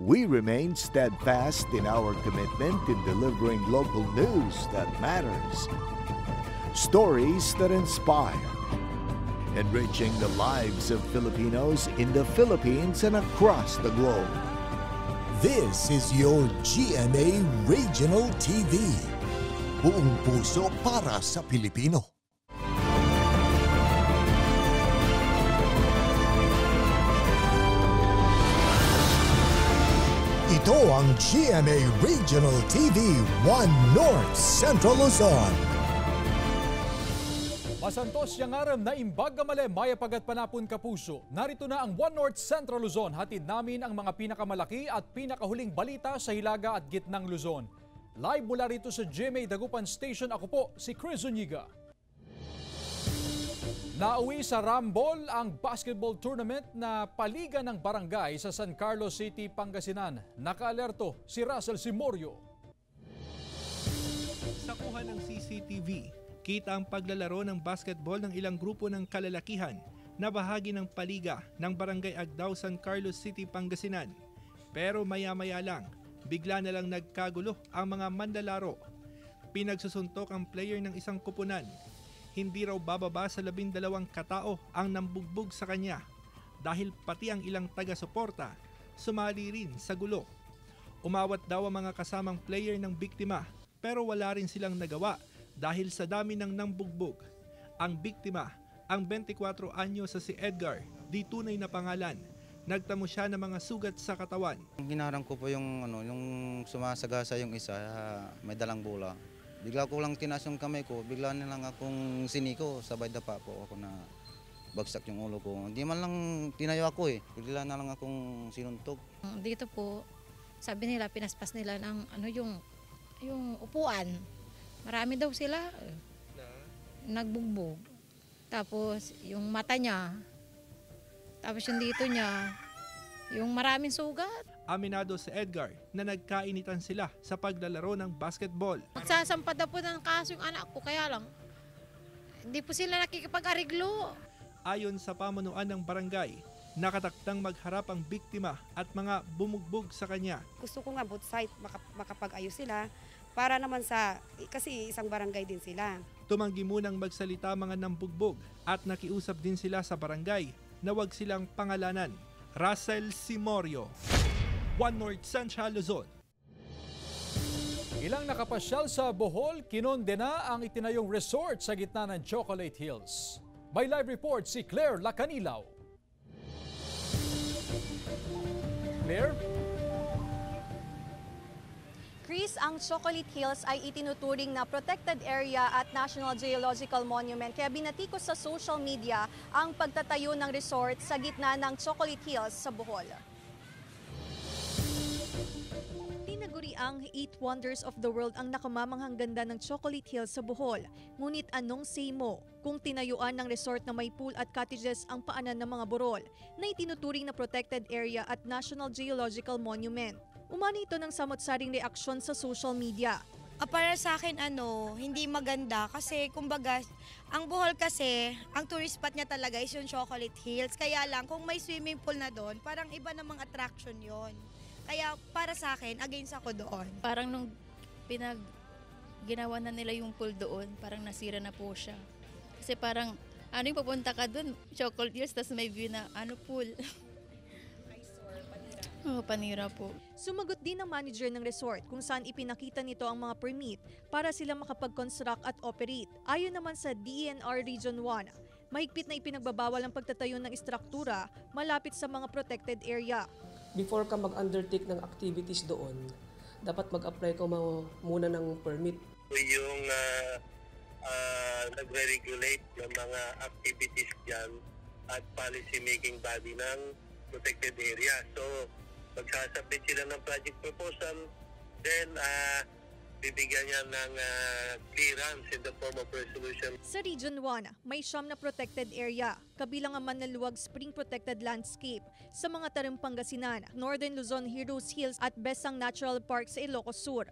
we remain steadfast in our commitment in delivering local news that matters, stories that inspire, enriching the lives of Filipinos in the Philippines and across the globe. This is your GMA Regional TV. Buong puso para sa Pilipino. Ito ang GMA Regional TV 1 North Central Luzon. Masantos yang aram na imbag gamale maya pagat panapon kapuso. Narito na ang 1 North Central Luzon. Hatid namin ang mga pinakamalaki at pinakahuling balita sa hilaga at gitnang Luzon. Live mula rito sa GMA Dagupan Station, ako po si Chris Zuniga. Nauwi sa Rambol ang basketball tournament na paliga ng barangay sa San Carlos City, Pangasinan. Nakaalerto si Russell Simorio. Sa kuha ng CCTV, kita ang paglalaro ng basketball ng ilang grupo ng kalalakihan na bahagi ng paliga ng barangay Agdao, San Carlos City, Pangasinan. Pero maya-maya lang, bigla na lang nagkagulo ang mga manlalaro. Pinagsusuntok ang player ng isang kupunan. Hindi raw bababa sa 12 katao ang nambugbog sa kanya dahil pati ang ilang taga-suporta sumali rin sa gulo. Umawat daw ang mga kasamang player ng biktima pero wala rin silang nagawa dahil sa dami ng nambugbog. Ang biktima, ang 24 anyo sa si Edgar, di tunay na pangalan. Nagtamo siya ng mga sugat sa katawan. Ginarang ko po yung sumasagasa yung isa, may dalang bola. Bigla ko lang tinaas yung kamay ko, bigla nilang akong siniko, sabay dapa po ako na bagsak yung ulo ko. Hindi man lang tinayo ako bigla na lang akong sinuntog. Dito po, sabi nila, pinaspas nila ng yung upuan. Marami daw sila nagbugbog. Tapos yung mata niya, tapos yung dito niya, yung maraming sugat. Aminado si Edgar na nagkainitan sila sa paglalaro ng basketball. Magsasampa na po ng kaso yung anak ko, kaya lang hindi po sila nakikipag-ariglo. Ayon sa pamunuan ng barangay, nakatakdang magharap ang biktima at mga bumugbog sa kanya. Gusto ko nga both side makapag-ayos sila para naman kasi isang barangay din sila. Tumanggi munang magsalita mga nambugbog at nakiusap din sila sa barangay na wag silang pangalanan. Russell Simorio, 1 North Central Luzon. Ilang nakapasyal sa Bohol, kinondena ang itinayong resort sa gitna ng Chocolate Hills. May live report si Claire Lacanilaw. Claire? Chris, ang Chocolate Hills ay itinuturing na protected area at National Geological Monument. Kaya binatikos sa social media ang pagtatayo ng resort sa gitna ng Chocolate Hills sa Bohol. Tinaguri ang 8 Wonders of the World ang nakamamanghang ganda ng Chocolate Hills sa Bohol. Ngunit anong say mo kung tinayuan ng resort na may pool at cottages ang paanan ng mga burol na itinuturing na protected area at National Geological Monument? Umani ito ng samot-saring reaksyon sa social media. Para sa akin, hindi maganda kasi kumbaga, ang Bohol kasi, ang tourist spot niya talaga is yung Chocolate Hills. Kaya lang, kung may swimming pool na doon, parang iba namang attraction yon. Kaya para sa akin, against ako doon. Parang nung ginawa na nila yung pool doon, parang nasira na po siya. Kasi parang, yung papunta ka doon, Chocolate Hills, tapos may view na pool. Panira po. Sumagot din ang manager ng resort kung saan ipinakita nito ang mga permit para sila makapag-construct at operate. Ayon naman sa DENR Region 1, mahigpit na ipinagbabawal ang pagtatayo ng istruktura malapit sa mga protected area. Before ka mag-undertake ng activities doon, dapat mag-apply ka muna ng permit. Yung nagre-regulate ng mga activities dyan at policy-making body ng protected area. So, magsasubmit sila ng project proposal, then bibigyan niya ng clearance in the form of resolution. Sa Region 1, may 9 na protected area, kabilang ang Manlaluwag Spring Protected Landscape sa mga Tarim Pangasinan, Northern Luzon Heroes Hills at Besang Natural Park sa Ilocos Sur.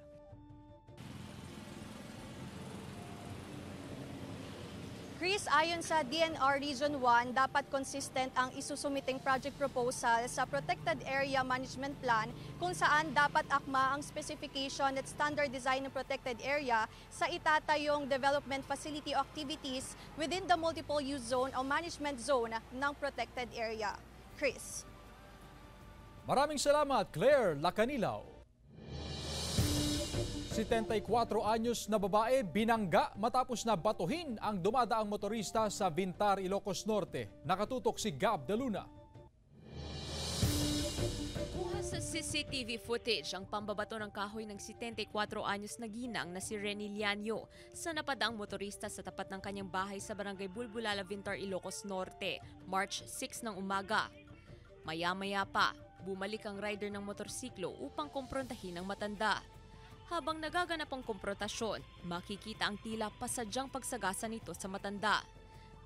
Chris, ayon sa DNR Region 1, dapat consistent ang isusumiting project proposal sa Protected Area Management Plan kung saan dapat akma ang specification at standard design ng protected area sa itatayong development facility activities within the multiple use zone o management zone ng protected area. Chris. Maraming salamat, Claire Lacanilaw. 74 anyos na babae binangga matapos na batuhin ang dumadaang motorista sa Vintar, Ilocos Norte. Nakatutok si Gab de Luna. Kuha sa CCTV footage ang pambabato ng kahoy ng 74 anyos na ginang na si Reni Lianyo sa napadaang motorista sa tapat ng kanyang bahay sa Barangay Bulbulala, Vintar, Ilocos Norte, March 6 ng umaga. Maya-maya pa, bumalik ang rider ng motorsiklo upang kumprontahin ang matanda. Habang nagaganap ang komprontasyon, makikita ang tila pasadyang pagsagasa nito sa matanda.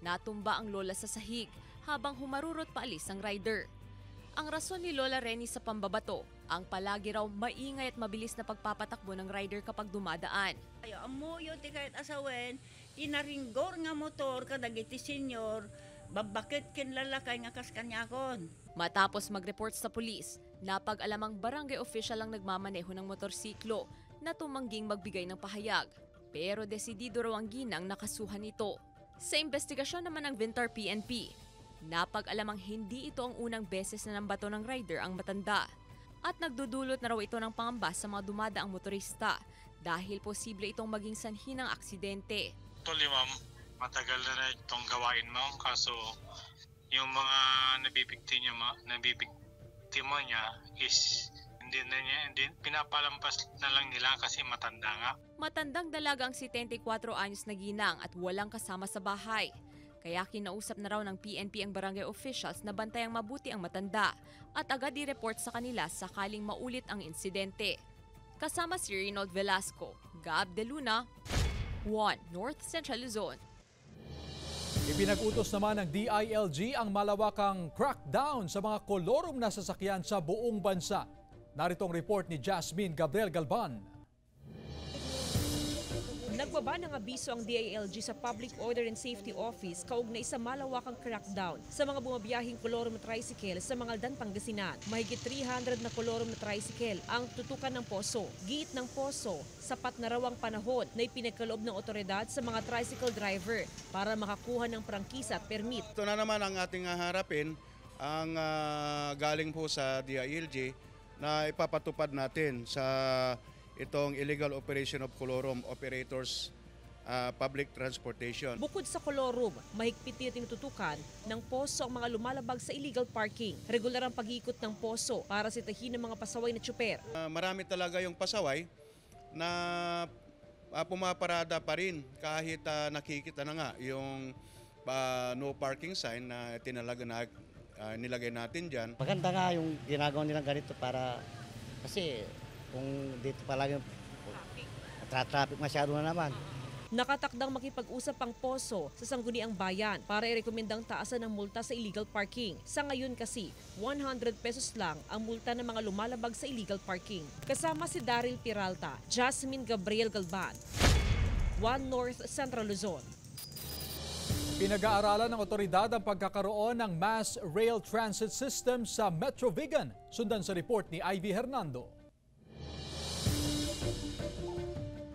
Natumba ang lola sa sahig habang humarurot paalis ang rider. Ang rason ni Lola Reni sa pambabato, ang palagi raw maingay at mabilis na pagpapatakbo ng rider kapag dumadaan. Amuyo ti kahit asawen, inaringgor nga motor kadagiti senyor, babakit kin lalakay nga kaskanyakon. Matapos mag-report sa pulis, napag-alamang barangay official ang nagmamaneho ng motorsiklo na tumangging magbigay ng pahayag. Pero desidido raw ang ginang nakasuhan ito. Sa investigasyon naman ng Vintar PNP, napag-alamang hindi ito ang unang beses na nambato ng rider ang matanda. At nagdudulot na raw ito ng pangamba sa mga dumadaang motorista dahil posible itong maging sanhi ng aksidente. Tuloy ma'am, matagal na itong gawain mo. Kaso yung mga nabibiktima niya is hindi pinapalampas na lang nila kasi matanda nga. Matandang dalaga ang 74 anyos na ginang at walang kasama sa bahay. Kaya kinausap na raw ng PNP ang barangay officials na bantayang mabuti ang matanda at agad i-report sa kanila sakaling maulit ang insidente. Kasama si Reynold Velasco, Gab de Luna, 1 North Central Luzon. Ipinag-utos naman ng DILG ang malawakang crackdown sa mga kolorom na sasakyan sa buong bansa. Narito ang report ni Jasmine Gabriel Galban. Nagbaba ng abiso ang DILG sa Public Order and Safety Office kaugnay sa malawakang crackdown sa mga bumabiyahing kolorom na tricycle sa mga Aldan, Pangasinan. Mahigit 300 na kolorom na tricycle ang tutukan ng poso. Giit ng poso, sapat na raw ang panahon na ipinagkaloob ng otoridad sa mga tricycle driver para makakuha ng prangkisa at permit. Ito na naman ang ating harapin, ang galing po sa DILG na ipapatupad natin sa itong illegal operation of kolorom operators public transportation. Bukod sa kolorom, mahigpit din tinututukan ng poso ang mga lumalabag sa illegal parking. Regular ang pag-iikot ng poso para sitahin ng mga pasaway na tsuper. Marami talaga yung pasaway na pumaparada pa rin kahit nakikita na nga yung no parking sign na nilagay natin dyan. Maganda nga yung ginagawa nilang ganito para kasi kung dito palagi traffic masyado na naman. Nakatakdang makipag-usap ang poso sa Sangguniang Bayan para irekomendang taasan ng multa sa illegal parking. Sa ngayon kasi, 100 pesos lang ang multa ng mga lumalabag sa illegal parking. Kasama si Daryl Peralta, Jasmine Gabriel Galban, 1 North Central Luzon. Pinag-aaralan ng otoridad ang pagkakaroon ng mass rail transit system sa Metro Vigan. Sundan sa report ni Ivy Hernando.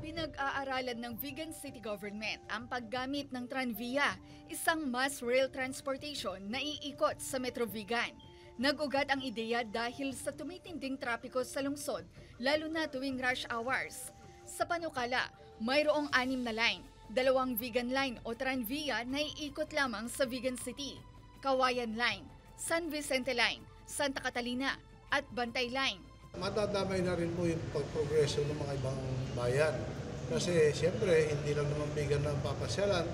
Pinag-aaralan ng Vigan City Government ang paggamit ng Tranvia, isang mass rail transportation na iikot sa Metro Vigan. Nag-ugat ang ideya dahil sa tumitinding trapiko sa lungsod, lalo na tuwing rush hours. Sa panukala, mayroong 6 na line, 2 Vigan Line o Tranvia na iikot lamang sa Vigan City, Kawayan Line, San Vicente Line, Santa Catalina at Bantay Line. Matadamay na rin po yung pagprogreso ng mga ibang bayan. Kasi siyempre hindi lang naman Vigan ang papasyalan,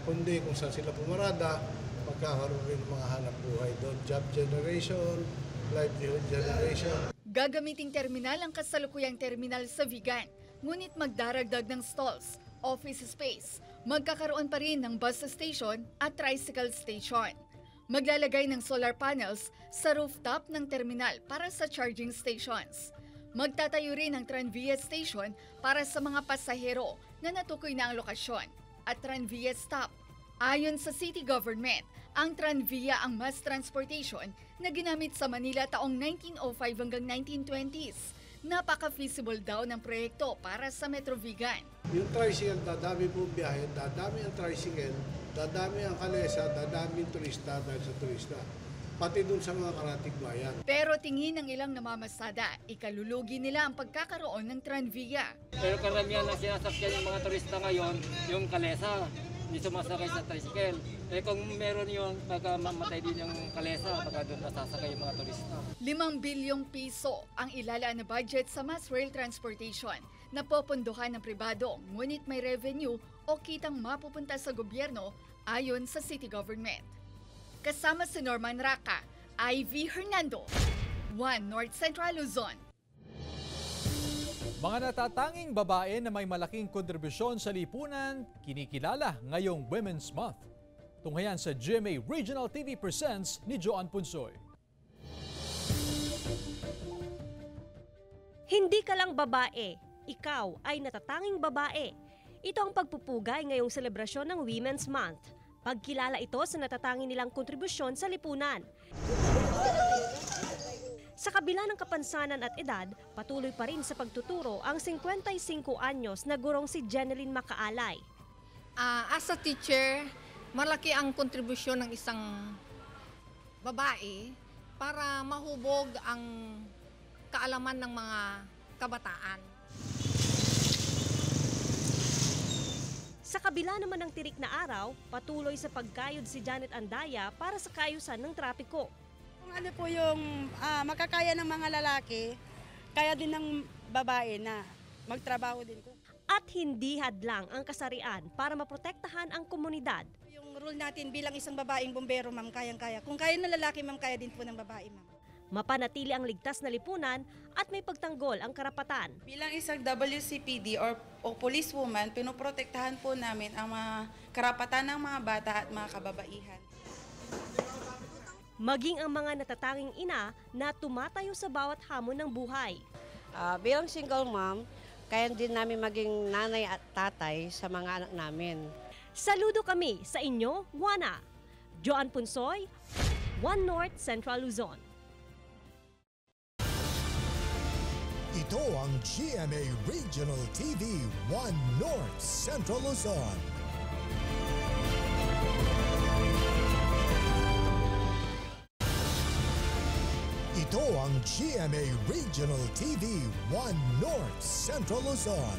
kundi kung saan sila pumarada, magkakaroon rin ng mga hanap buhay doon. Job generation, livelihood generation. Gagamiting terminal ang kasalukuyang terminal sa Vigan, ngunit magdaragdag ng stalls, office space. Magkakaroon pa rin ng bus station at tricycle station. Maglalagay ng solar panels sa rooftop ng terminal para sa charging stations. Magtatayo rin ng Tranvia Station para sa mga pasahero na natukoy na ang lokasyon at Tranvia Stop Ayon sa city government, ang Tranvia ang mass transportation na ginamit sa Manila taong 1905 hanggang 1920s. Napaka-feasible daw ng proyekto para sa Metro Vigan. Yung tricycle, dadami po biyahe, dadami ang tricycle, dadami ang kalesa, dadami ang turista dahil sa turista. Pati dun sa mga karatig bayan. Pero tingin ng ilang namamasada, ikalulugi nila ang pagkakaroon ng Tranvia. Pero karamihan na sinasakyan yung mga turista ngayon, yung kalesa, hindi sumasakay sa tricycle. Eh kung meron yung mamatay din yung kalesa, baka doon nasasakay yung mga turista. 5 bilyong piso ang ilalaan na budget sa mass rail transportation na popondohan ng pribado, ngunit may revenue o kitang mapupunta sa gobyerno ayon sa city government. Kasama si Norman Raca, Ivy Hernando, 1 North Central Luzon. Mga natatanging babae na may malaking kontribusyon sa lipunan, kinikilala ngayong Women's Month. Tunghayan sa GMA Regional TV Presents ni Joan Punsoy. Hindi ka lang babae, ikaw ay natatanging babae. Ito ang pagpupugay ngayong selebrasyon ng Women's Month. Pagkilala ito sa natatanging nilang kontribusyon sa lipunan. Sa kabila ng kapansanan at edad, patuloy pa rin sa pagtuturo ang 55 anyos na gurong si Jeneline Macaalay. As a teacher, malaki ang kontribusyon ng isang babae para mahubog ang kaalaman ng mga kabataan. Sa kabila naman ng tirik na araw, patuloy sa pagkayod si Janet Andaya para sa kaayusan ng trapiko. Ano po yung makakaya ng mga lalaki, kaya din ng babae na magtrabaho din ko. At hindi hadlang ang kasarian para maprotektahan ang komunidad. Yung rule natin bilang isang babaeng bombero, ma'am, kayang-kaya. Kung kaya ng lalaki, ma'am, kaya din po ng babae, ma'am. Mapanatili ang ligtas na lipunan at may pagtanggol ang karapatan. Bilang isang WCPD o policewoman, pinoprotektahan po namin ang mga karapatan ng mga bata at mga kababaihan. Maging ang mga natatanging ina na tumatayo sa bawat hamon ng buhay. Bilang single mom, kaya din namin maging nanay at tatay sa mga anak namin. Saludo kami sa inyo, Juana. Joan Punsoy, 1 North Central Luzon. Ito ang GMA Regional TV 1 North Central Luzon. Ito ang GMA Regional TV 1 North Central Luzon.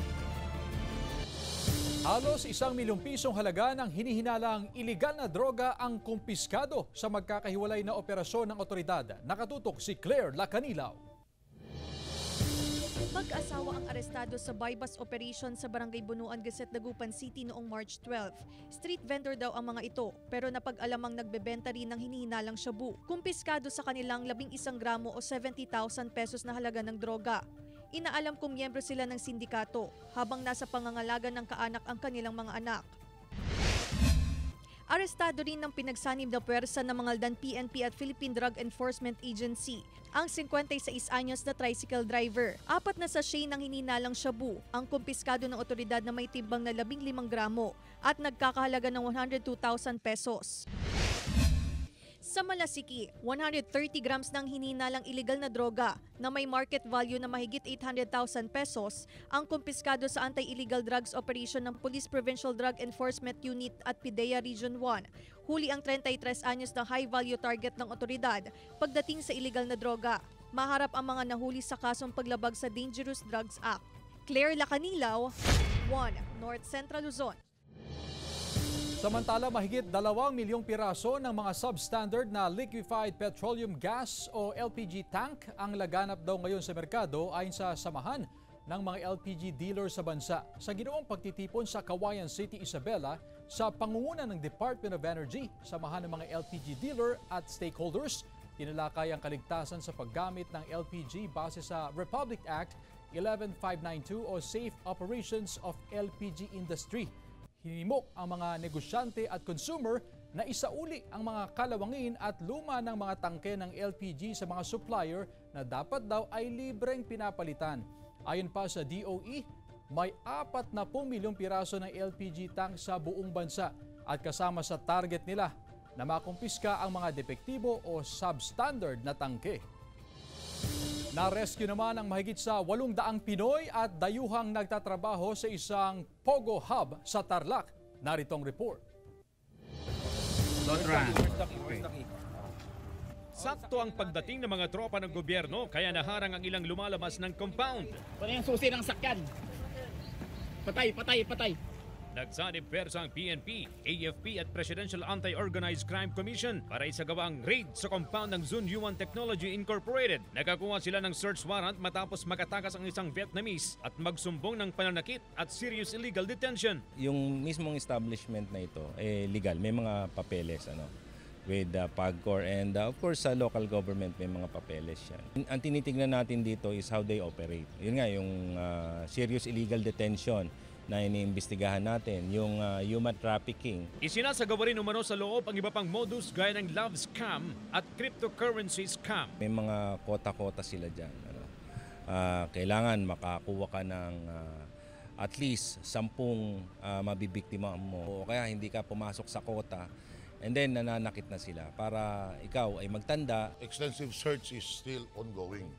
Halos 1 milyong pisong halaga ng hinihinalang iligal na droga ang kumpiskado sa magkakahiwalay na operasyon ng otoridad. Nakatutok si Claire Lacanilaw. Mag-asawa ang arestado sa bypass operation sa Barangay Bunuan, Gazette, Dagupan City noong March 12. Street vendor daw ang mga ito, pero napag-alamang nagbebenta rin ng hinihinalang shabu. Kumpiskado sa kanilang 11 gramo o 70,000 pesos na halaga ng droga. Inaalam kung miyembro sila ng sindikato habang nasa pangangalaga ng kaanak ang kanilang mga anak. Arestado rin ng pinagsanib na puwersa ng mga Aldan PNP at Philippine Drug Enforcement Agency ang 56 anyos na tricycle driver. 4 na sachet ng hininalang shabu ang kumpiskado ng otoridad na may timbang na 15 gramo at nagkakahalaga ng 102,000 pesos. Sa Malasiki, 130 grams ng hininalang iligal na droga na may market value na mahigit 800,000 pesos ang kumpiskado sa Anti-Illegal Drugs Operation ng Police Provincial Drug Enforcement Unit at PIDEA Region 1. Huli ang 33 anyos na high-value target ng otoridad pagdating sa iligal na droga. Maharap ang mga nahuli sa kasong paglabag sa Dangerous Drugs Act. Claire Lacanilaw, 1 North Central Luzon. Samantala, mahigit 2 milyong piraso ng mga substandard na liquefied petroleum gas o LPG tank ang laganap daw ngayon sa merkado ayon sa samahan ng mga LPG dealers sa bansa. Sa ginawang pagtitipon sa Kawayan City, Isabela, sa pangunguna ng Department of Energy, samahan ng mga LPG dealer at stakeholders, tinalakay ang kaligtasan sa paggamit ng LPG base sa Republic Act 11592 o Safe Operations of LPG Industry. Hinimok ang mga negosyante at consumer na isauli ang mga kalawangin at luma ng mga tangke ng LPG sa mga supplier na dapat daw ay libreng pinapalitan. Ayon pa sa DOE, may 40 milyong piraso ng LPG tank sa buong bansa at kasama sa target nila na makumpiska ang mga depektibo o substandard na tangke. Na-rescue naman ang mahigit sa 800 Pinoy at dayuhang nagtatrabaho sa isang Pogo Hub sa Tarlac. Narito ang report. Sakto ang pagdating ng mga tropa ng gobyerno kaya naharang ang ilang lumalabas ng compound. Ano yung susi ng sakyan? Patay. Nagsanib persa ang PNP, AFP at Presidential Anti-Organized Crime Commission para isagawa ang raid sa compound ng Zun Yuan Technology Incorporated. Nakakuha sila ng search warrant matapos makatakas ang isang Vietnamese at magsumbong ng pananakit at serious illegal detention. Yung mismong establishment na ito, legal. May mga papeles, with PAGCOR and of course sa local government may mga papeles yan. Ang tinitignan natin dito is how they operate. Yun nga, yung serious illegal detention na iniimbestigahan natin, yung human trafficking. Isinasagawa rin umano sa loob ang iba pang modus gaya ng love scam at cryptocurrency scam. May mga kota-kota sila dyan. Kailangan makakuha ka ng at least 10 mabibiktima mo. O kaya hindi ka pumasok sa kota, and then nananakit na sila para ikaw ay magtanda. Extensive search is still ongoing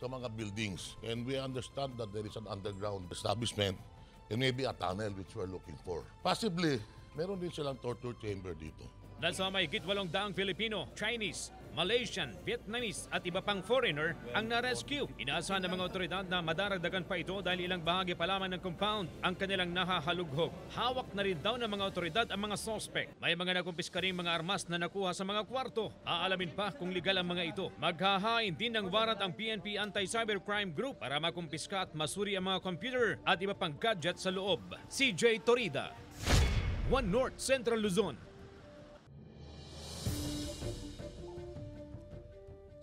sa mga buildings. And we understand that there is an underground establishment and maybe a tunnel which we're looking for. Possibly, meron din silang torture chamber dito. Nasa mahigit 800 Filipino, Chinese, Malaysian, Vietnamese at iba pang foreigner ang na-rescue. Inaasahan ng mga otoridad na madaragdagan pa ito dahil ilang bahagi pa lamang ng compound ang kanilang nahahalughog. Hawak na rin daw ng mga otoridad ang mga suspect. May mga nakumpiska rin mga armas na nakuha sa mga kwarto. Aalamin pa kung legal ang mga ito. Maghahain din ng warrant ang PNP Anti-Cybercrime Group para makumpiska at masuri ang mga computer at iba pang gadget sa loob. CJ Torida, One North Central Luzon.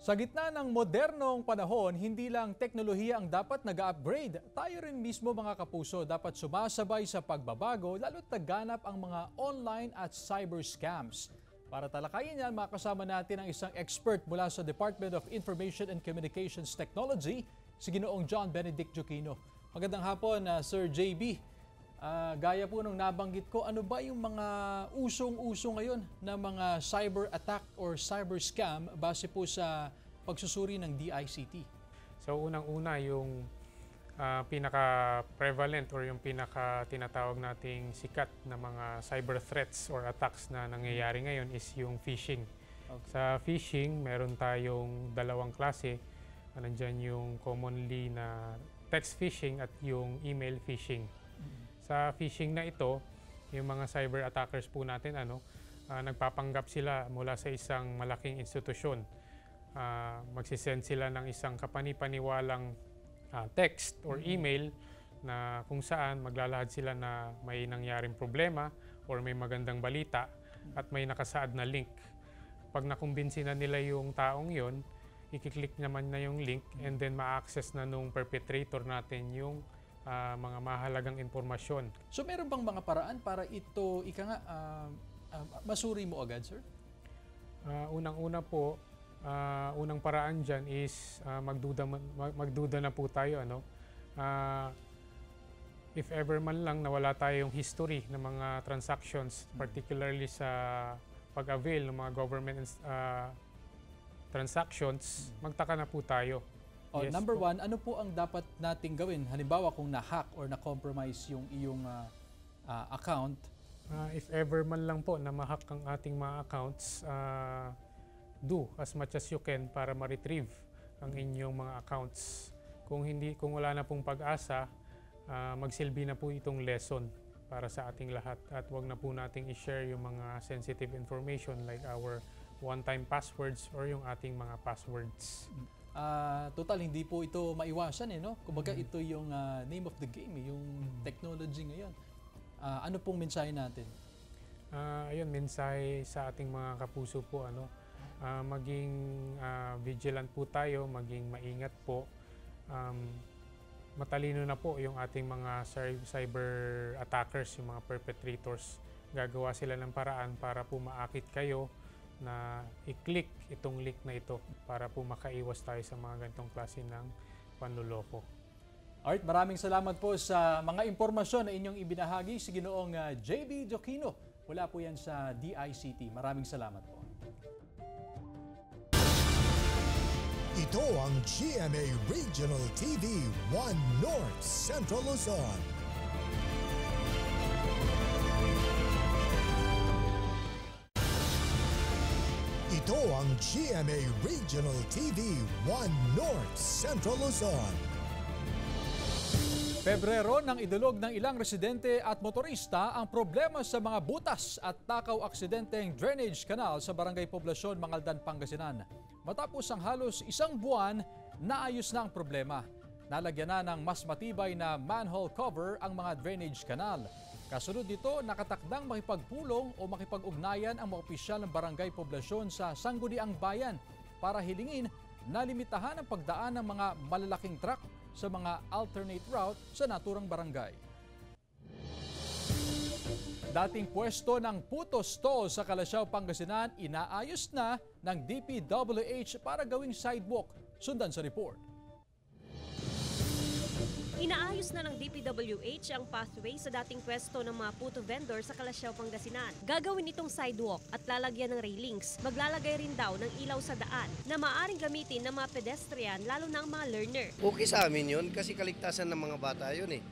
Sa gitna ng modernong panahon, hindi lang teknolohiya ang dapat nag-upgrade. Tayo rin mismo mga kapuso dapat sumasabay sa pagbabago lalo't nagganap ang mga online at cyber scams. Para talakayin yan, makasama natin ang isang expert mula sa Department of Information and Communications Technology, si Ginoong John Benedict Joquino. Magandang hapon, Sir JB. Gaya po nung nabanggit ko, ano ba yung mga usong-uso ngayon na mga cyber attack or cyber scam base po sa pagsusuri ng DICT? So unang-una yung pinaka-prevalent or yung pinaka-tinatawag nating sikat na mga cyber threats or attacks na nangyayari ngayon is yung phishing. Okay. Sa phishing, meron tayong dalawang klase. Nandyan yung commonly na text phishing at yung email phishing. Sa phishing na ito, yung mga cyber attackers po natin, nagpapanggap sila mula sa isang malaking institusyon. Magsisend sila ng isang kapani-paniwalang text or email na kung saan maglalahad sila na may nangyaring problema or may magandang balita at may nakasaad na link. Pag nakumbinsi na nila yung taong yon, ikiklik naman na yung link and then ma-access na nung perpetrator natin yung mga mahalagang impormasyon. So meron bang mga paraan para ito, masuri mo agad, sir? Unang-una po, unang paraan dyan is magduda na po tayo. If ever man lang nawala tayong history ng mga transactions, particularly sa pag-avail ng mga government transactions, magtaka na po tayo. Yes, number one, ano po ang dapat nating gawin? Halimbawa kung na-hack or na-compromise yung iyong account. If ever man lang po na ma-hack ang ating mga accounts, do as much as you can para ma-retrieve ang inyong mga accounts. Kung wala na pong pag-asa, magsilbi na po itong lesson para sa ating lahat. At wag na po nating i-share yung mga sensitive information like our one-time passwords or yung ating mga passwords. Total, hindi po ito maiwasan no? Kumbaga ito yung name of the game, yung technology ngayon. Ano pong mensahe natin? Ayun, mensahe sa ating mga kapuso po, maging vigilant po tayo, maging maingat po. Matalino na po yung ating mga cyber attackers, yung mga perpetrators. Gagawa sila ng paraan para po maakit kayo na i-click itong link na ito para po makaiwas tayo sa mga ganitong klase ng panluloko. Alright, maraming salamat po sa mga impormasyon na inyong ibinahagi si Ginoong JB Joquino. Wala po yan sa DICT. Maraming salamat po. Ito ang GMA Regional TV 1 North Central Luzon. Ito ang GMA Regional TV 1 North Central Luzon. Pebrero nang idulog ng ilang residente at motorista ang problema sa mga butas at takaw aksidenteng drainage canal sa Barangay Poblasyon, Mangaldan, Pangasinan. Matapos ang halos isang buwan, naayos na ang problema. Nalagyan na ng mas matibay na manhole cover ang mga drainage canal. Kasunod nito, nakatakdang makipagpulong o makipag-ugnayan ang mga opisyal ng Barangay Poblasyon sa Sangguniang Bayan para hilingin na limitahan ang pagdaan ng mga malalaking truck sa mga alternate route sa naturang barangay. Dating pwesto ng Puto Stall sa Calasiao, Pangasinan, inaayos na ng DPWH para gawing sidewalk. Sundan sa report. Inaayos na ng DPWH ang pathway sa dating pwesto ng mga puto vendor sa Calasiao, Pangasinan. Gagawin itong sidewalk at lalagyan ng railings. Maglalagay rin daw ng ilaw sa daan na maaaring gamitin ng mga pedestrian, lalo na ang mga learner. Okay sa amin yun kasi kaligtasan ng mga bata yun eh.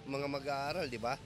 Mga mag-aaral, di ba?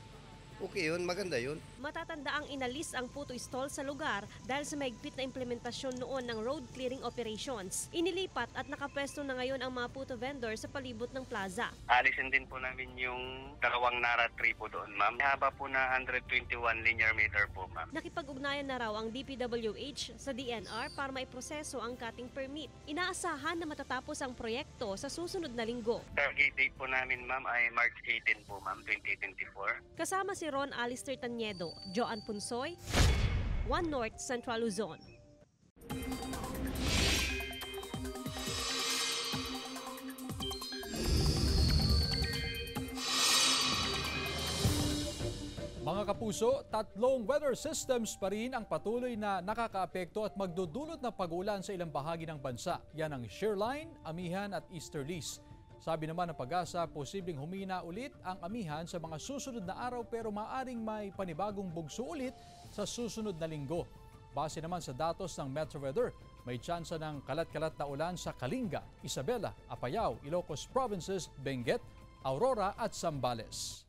Okay yun, maganda yun. Matatanda ang inalis ang puto stall sa lugar dahil sa mahigpit na implementasyon noon ng road clearing operations. Inilipat at nakapwesto na ngayon ang mga puto vendor sa palibot ng plaza. Alisin din po namin yung dalawang Nara tree po doon, ma'am. Haba po na 121 linear meter po, ma'am. Nakipag-ugnayan na raw ang DPWH sa DNR para maiproseso ang cutting permit. Inaasahan na matatapos ang proyekto sa susunod na linggo. Target date po namin, ma'am, ay March 18 po, ma'am, 2024. Kasama si Ron Alister Tanyedo, Joan Punsoy, 1 North Central Luzon. Mga kapuso, tatlong weather systems pa rin ang patuloy na nakakaapekto at magdudulot ng pag-ulan sa ilang bahagi ng bansa. Yan ang shearline, amihan at easterlies. Sabi naman ng Pag-asa, posibleng humina ulit ang amihan sa mga susunod na araw pero maaring may panibagong bugso ulit sa susunod na linggo. Base naman sa datos ng Metro Weather, may tsansa ng kalat-kalat na ulan sa Kalinga, Isabela, Apayao, Ilocos Provinces, Benguet, Aurora at Zambales.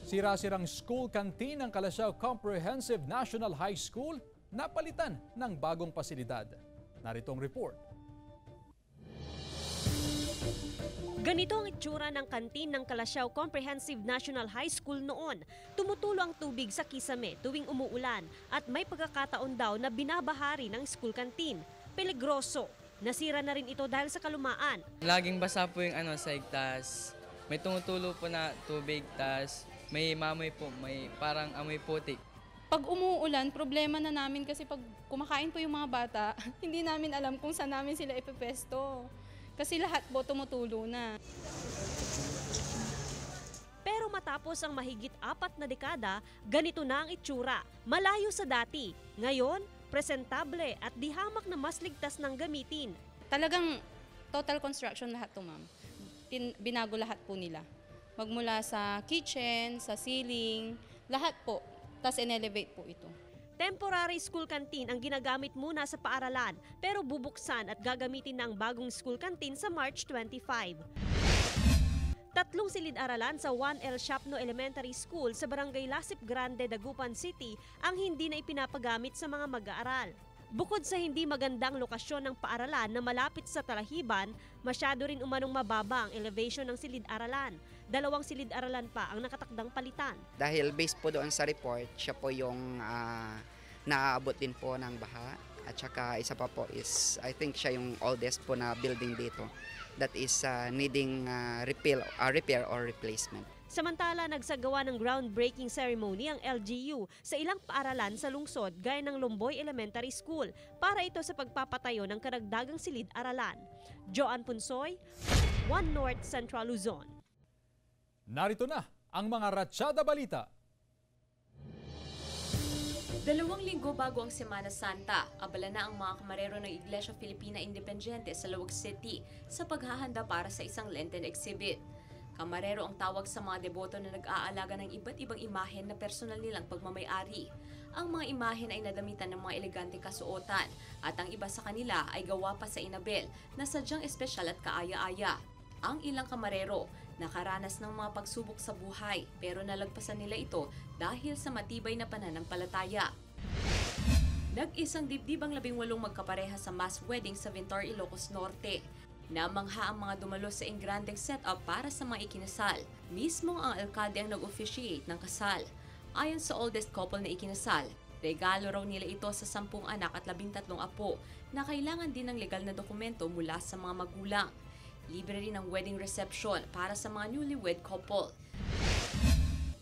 Sira-sirang school canteen ng Calasiao Comprehensive National High School napalitan ng bagong pasilidad. Narito ang report. Ganito ang itsura ng kantin ng Calasiao Comprehensive National High School noon. Tumutulo ang tubig sa kisame tuwing umuulan at may pagkakataon daw na binabahari ng school canteen. Peligroso. Nasira na rin ito dahil sa kalumaan. Laging basa po yung sahig, tas may tumutulo po na tubig, tas may mamoy po, may parang amoy putik. Pag umuulan, problema na namin kasi pag kumakain po yung mga bata, hindi namin alam kung saan namin sila ipepesto. Kasi lahat po tumutulo na. Pero matapos ang mahigit 4 na dekada, ganito na ang itsura. Malayo sa dati. Ngayon, presentable at di hamak na mas ligtas ng gamitin. Talagang total construction lahat to, ma'am. Binago lahat po nila. Magmula sa kitchen, sa ceiling, lahat po. Tapos in-elevate po ito. Temporary school canteen ang ginagamit muna sa paaralan pero bubuksan at gagamitin ng bagong school canteen sa March 25. 3 silid-aralan sa 1L Shapno Elementary School sa Barangay Lasip Grande, Dagupan City ang hindi na ipinapagamit sa mga mag-aaral. Bukod sa hindi magandang lokasyon ng paaralan na malapit sa talahiban, masyado rin umanong mababa ang elevation ng silid-aralan. 2 silid-aralan pa ang nakatakdang palitan. Dahil based po doon sa report, siya po yung naaabot din po ng baha. At saka isa pa po is, I think siya yung oldest po na building dito that is needing repair or replacement. Samantala, nagsagawa ng groundbreaking ceremony ang LGU sa ilang paaralan sa lungsod gaya ng Lumboy Elementary School para ito sa pagpapatayo ng karagdagang silid-aralan. Joan Punsoy, 1 North Central Luzon. Narito na ang mga Ratsyada Balita. 2 linggo bago ang Semana Santa, abala na ang mga kamarero ng Iglesia Filipina Independiente sa Laoag City sa paghahanda para sa isang Lenten exhibit. Kamarero ang tawag sa mga deboto na nag-aalaga ng iba't ibang imahen na personal nilang pagmamay-ari. Ang mga imahen ay nadamitan ng mga elegante kasuotan at ang iba sa kanila ay gawa pa sa inabel na sadyang espesyal at kaaya-aya. Ang ilang kamarero nakaranas ng mga pagsubok sa buhay pero nalagpasan nila ito dahil sa matibay na pananampalataya. Nag-isang dibdib ang 18 magkapareha sa mass wedding sa Vintar, Ilocos Norte. Namangha ang mga dumalo sa engrandeng setup para sa mga ikinasal. Mismo ang alkalde ang nag-officiate ng kasal. Ayon sa oldest couple na ikinasal, regalo raw nila ito sa 10 anak at 13 apo na kailangan din ng legal na dokumento mula sa mga magulang. Libre rin ang wedding reception para sa mga newlywed couple.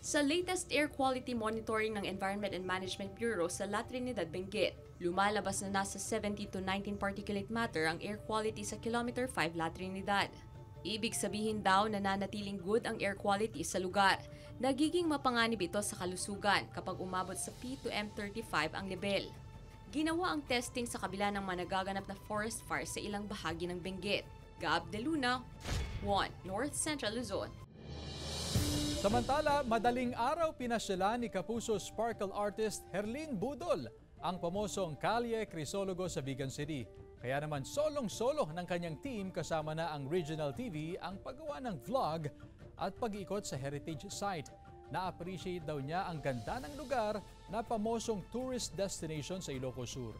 Sa latest air quality monitoring ng Environment and Management Bureau sa La Trinidad, Benguet, lumalabas na nasa 70 to 19 particulate matter ang air quality sa Kilometer 5 La Trinidad. Ibig sabihin daw na nanatiling good ang air quality sa lugar. Nagiging mapanganib ito sa kalusugan kapag umabot sa P2M35 ang level. Ginawa ang testing sa kabila ng mga nagaganap na forest fire sa ilang bahagi ng Benguet. Gab de Luna, 1 North Central Luzon. Samantala, madaling araw pinasyalan ni Kapuso sparkle artist Herlin Budol ang pamosong Kalye Crisologo sa Vigan City. Kaya naman solong-solo ng kanyang team kasama na ang Regional TV ang paggawa ng vlog at pag-ikot sa heritage site. Na-appreciate daw niya ang ganda ng lugar na pamosong tourist destination sa Ilocos Sur.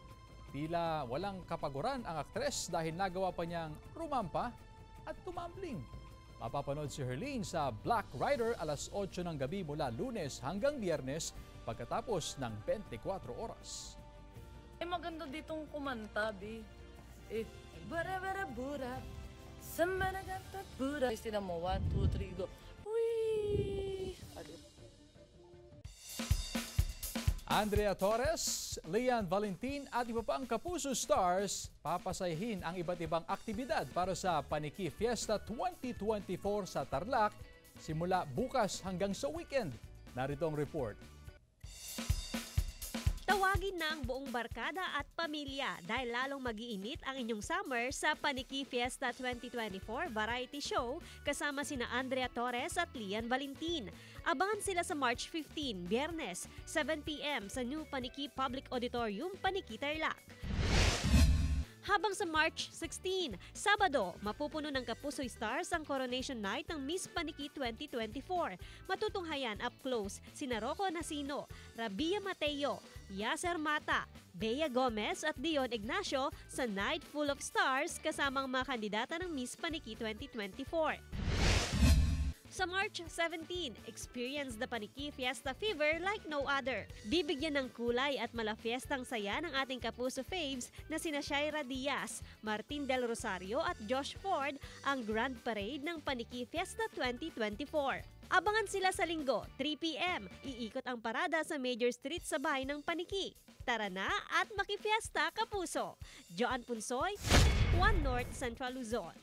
Tila walang kapaguran ang aktres dahil nagawa pa niyang rumampa at tumambling. Mapapanood si Herlin sa Black Rider alas 8 ng gabi mula Lunes hanggang Biyernes pagkatapos ng 24 oras. Maganda ditong kumanta, Bi. Bara-bara-bura, samanagat-bura. Tinan mo, 1, 2, 3, go. Uy! Andrea Torres, Lian Valentin at iba pang Kapuso stars papasayahin ang iba't ibang aktibidad para sa Paniki Fiesta 2024 sa Tarlac simula bukas hanggang sa weekend. Narito ang report. Tawagin na ang buong barkada at pamilya dahil lalong mag-iinit ang inyong summer sa Paniki Fiesta 2024 Variety Show kasama sina Andrea Torres at Lian Valentin. Abangan sila sa March 15, Biyernes, 7 p.m. sa New Paniki Public Auditorium, Paniki, Tarlac. Habang sa March 16, Sabado, mapupuno ng Kapuso Stars ang Coronation Night ng Miss Paniki 2024. Matutunghayan up close sina Rocco Nasino, Rabia Mateo, Yasser Mata, Bea Gomez at Dion Ignacio sa Night Full of Stars kasamang mga kandidata ng Miss Paniki 2024. Sa March 17, experience the Paniki Fiesta fever like no other. Bibigyan ng kulay at malafiestang saya ng ating Kapuso faves na sina Shaira Diaz, Martin Del Rosario at Josh Ford ang Grand Parade ng Paniki Fiesta 2024. Abangan sila sa Linggo, 3 p.m. Iikot ang parada sa major street sa bahay ng Paniki. Tara na at makifiesta, Kapuso! Joan Punsoy, 1 North Central Luzon.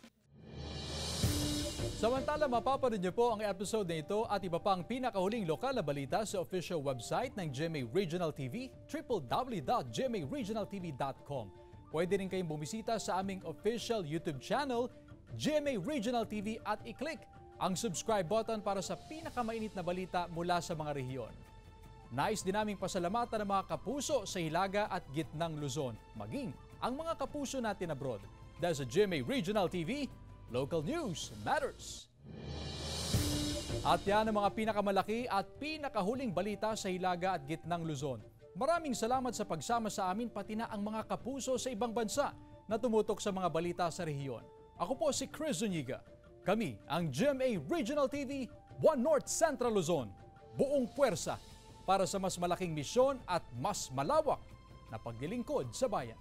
Samantala, mapapanood niyo po ang episode na ito at iba pang pinakahuling lokal na balita sa official website ng GMA Regional TV, www.gmaregionaltv.com. Pwede rin kayong bumisita sa aming official YouTube channel, GMA Regional TV, at i-click ang subscribe button para sa pinakamainit na balita mula sa mga rehiyon. Nais din naming pasalamatan ng mga kapuso sa Hilaga at Gitnang Luzon, maging ang mga kapuso natin abroad. Dahil sa GMA Regional TV, local news matters. At yan ang mga pinakamalaki at pinakahuling balita sa Hilaga at Gitnang Luzon. Maraming salamat sa pagsama sa amin pati na ang mga kapuso sa ibang bansa na tumutok sa mga balita sa rehiyon. Ako po si Chris Zuniga. Kami ang GMA Regional TV, 1 North Central Luzon. Buong puwersa para sa mas malaking misyon at mas malawak na paglilingkod sa bayan.